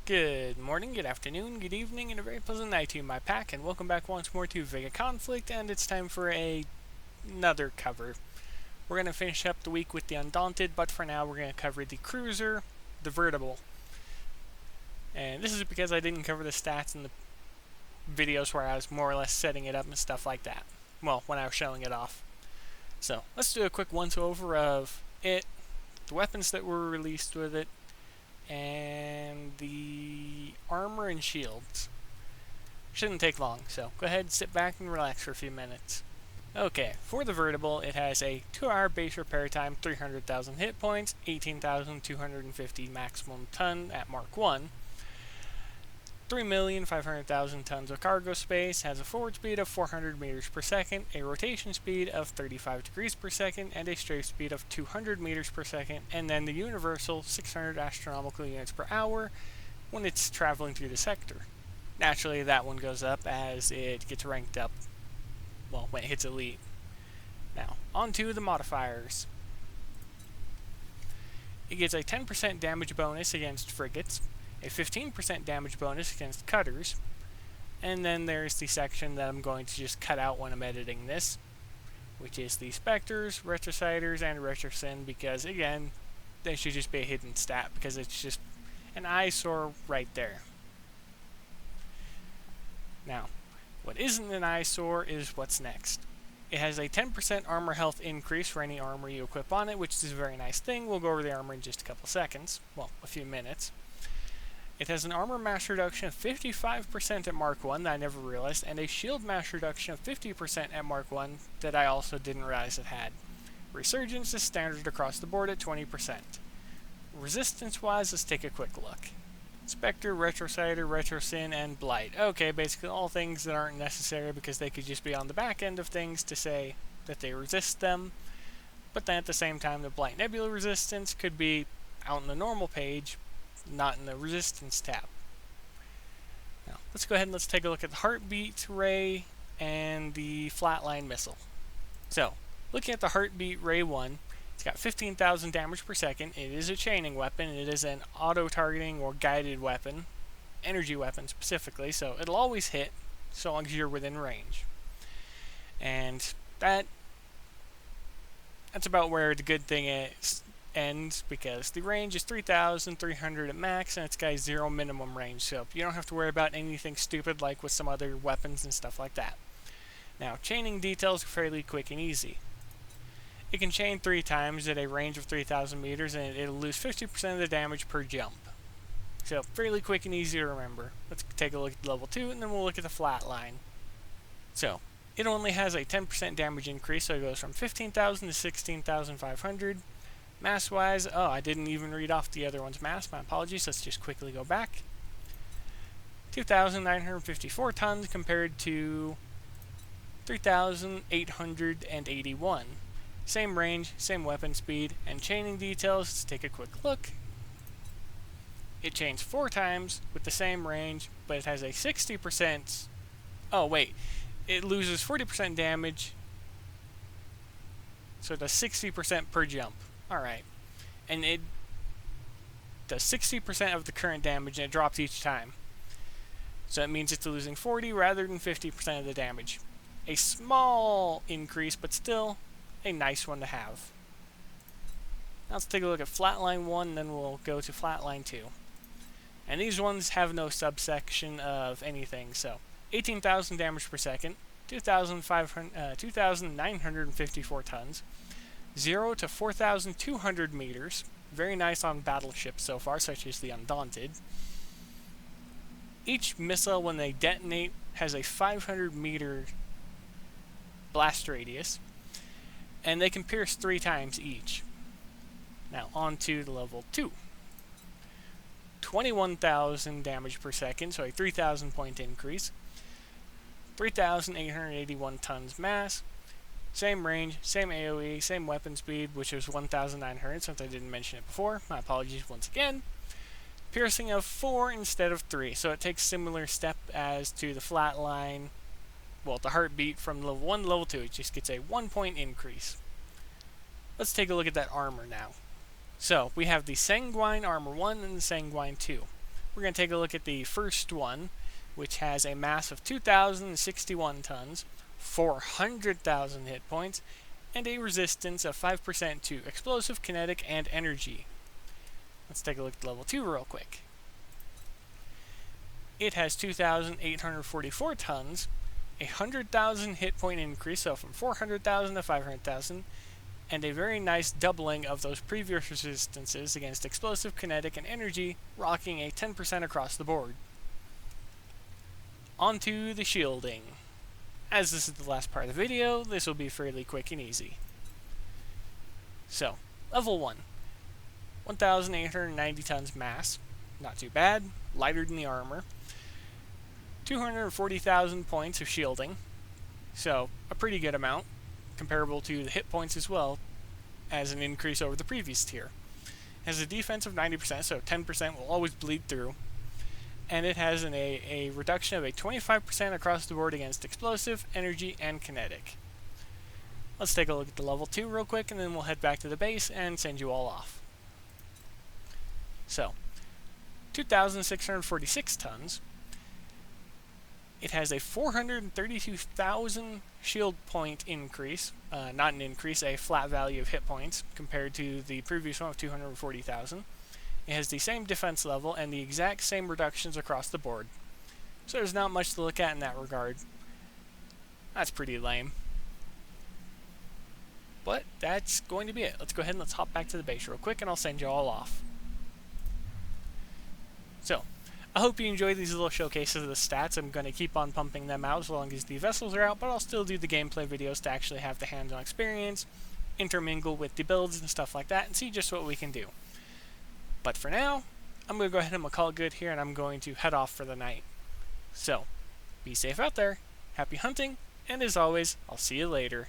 Good morning, good afternoon, good evening, and a very pleasant night to you, my pack, and welcome back once more to Vega Conflict, and it's time for another cover. We're going to finish up the week with the Undaunted, but for now we're going to cover the Cruiser, the Veritable. And this is because I didn't cover the stats in the videos where I was more or less setting it up and stuff like that. Well, when I was showing it off. So, let's do a quick once-over of it, the weapons that were released with it, and the armor and shields. Shouldn't take long, so go ahead, sit back and relax for a few minutes. Okay, for the Veritable, it has a 2-hour base repair time, 300,000 hit points, 18,250 maximum ton at Mark 1, 3,500,000 tons of cargo space, has a forward speed of 400 meters per second, a rotation speed of 35 degrees per second, and a strafe speed of 200 meters per second, and then the universal 600 astronomical units per hour when it's traveling through the sector. Naturally, that one goes up as it gets ranked up, well, when it hits elite. Now, on to the modifiers. It gets a 10% damage bonus against frigates, a 15% damage bonus against cutters, and then there's the section that I'm going to just cut out when I'm editing this, which is the Spectres, Retrociders, and Retrosyn, because again, they should just be a hidden stat, because it's just an eyesore right there. Now, what isn't an eyesore is what's next. It has a 10% armor health increase for any armor you equip on it, which is a very nice thing. We'll go over the armor in just a couple seconds, well, a few minutes. It has an armor mass reduction of 55% at Mark 1 that I never realized, and a shield mass reduction of 50% at Mark 1 that I also didn't realize it had. Resurgence is standard across the board at 20%. Resistance-wise, let's take a quick look. Spectre, Retrocider, Retrosyn, and Blight. Okay, basically all things that aren't necessary because they could just be on the back end of things to say that they resist them. But then at the same time, the Blight Nebula resistance could be out in the normal page, not in the resistance tab. Now, let's go ahead and let's take a look at the Heartbeat Ray and the Flatline Missile. So, looking at the Heartbeat Ray 1, it's got 15,000 damage per second. It is a chaining weapon. It is an auto-targeting or guided weapon, energy weapon specifically, so it'll always hit so long as you're within range. And that's about where the good thing ends, because the range is 3,300 at max, and it's got 0 minimum range, so you don't have to worry about anything stupid like with some other weapons and stuff like that. Now, chaining details are fairly quick and easy. It can chain 3 times at a range of 3,000 meters, and it'll lose 50% of the damage per jump. So, fairly quick and easy to remember. Let's take a look at level 2, and then we'll look at the flatline. So, it only has a 10% damage increase, so it goes from 15,000 to 16,500. Mass-wise, oh, I didn't even read off the other one's mass. My apologies. Let's just quickly go back. 2,954 tons compared to 3,881. Same range, same weapon speed, and chaining details. Let's take a quick look. It chains 4 times with the same range, but it has a 60%... Oh, wait. It loses 40% damage, so it does 60% per jump. Alright. And it does 60% of the current damage, and it drops each time. So it means it's losing 40 rather than 50% of the damage. A small increase, but still a nice one to have. Now let's take a look at Flatline 1, and then we'll go to Flatline 2. And these ones have no subsection of anything, so 18,000 damage per second, 2,954 tons, 0 to 4,200 meters. Very nice on battleships so far, such as the Undaunted. Each missile, when they detonate, has a 500 meter blast radius, and they can pierce 3 times each. Now, on to level 2. 21,000 damage per second, so a 3,000 point increase. 3,881 tons mass. Same range, same AoE, same weapon speed, which was 1,900 since I didn't mention it before. My apologies once again. Piercing of 4 instead of 3, so it takes similar step as to the flatline, well, the heartbeat from level 1 to level 2. It just gets a 1 point increase. Let's take a look at that armor now. So, we have the Sanguine Armor 1 and the Sanguine 2. we're going to take a look at the first one, which has a mass of 2,061 tons, 400,000 hit points, and a resistance of 5% to explosive, kinetic, and energy. Let's take a look at level 2 real quick. It has 2,844 tons, a 100,000 hit point increase, so from 400,000 to 500,000, and a very nice doubling of those previous resistances against explosive, kinetic, and energy, rocking a 10% across the board. Onto the shielding. As this is the last part of the video, this will be fairly quick and easy. So, level 1. 1,890 tons mass. Not too bad. Lighter than the armor. 240,000 points of shielding. So, a pretty good amount. Comparable to the hit points as well, as an increase over the previous tier. It has a defense of 90%, so 10% will always bleed through. And it has a reduction of a 25% across the board against explosive, energy, and kinetic. Let's take a look at the level 2 real quick, and then we'll head back to the base and send you all off. So, 2,646 tons. It has a 432,000 shield point increase, not an increase, a flat value of hit points compared to the previous one of 240,000. It has the same defense level and the exact same reductions across the board. So there's not much to look at in that regard. That's pretty lame. But that's going to be it. Let's go ahead and let's hop back to the base real quick and I'll send you all off. So, I hope you enjoyed these little showcases of the stats. I'm going to keep on pumping them out as long as the vessels are out, but I'll still do the gameplay videos to actually have the hands-on experience, intermingle with the builds and stuff like that, and see just what we can do. But for now, I'm going to go ahead and call it good here, and I'm going to head off for the night. So, be safe out there, happy hunting, and as always, I'll see you later.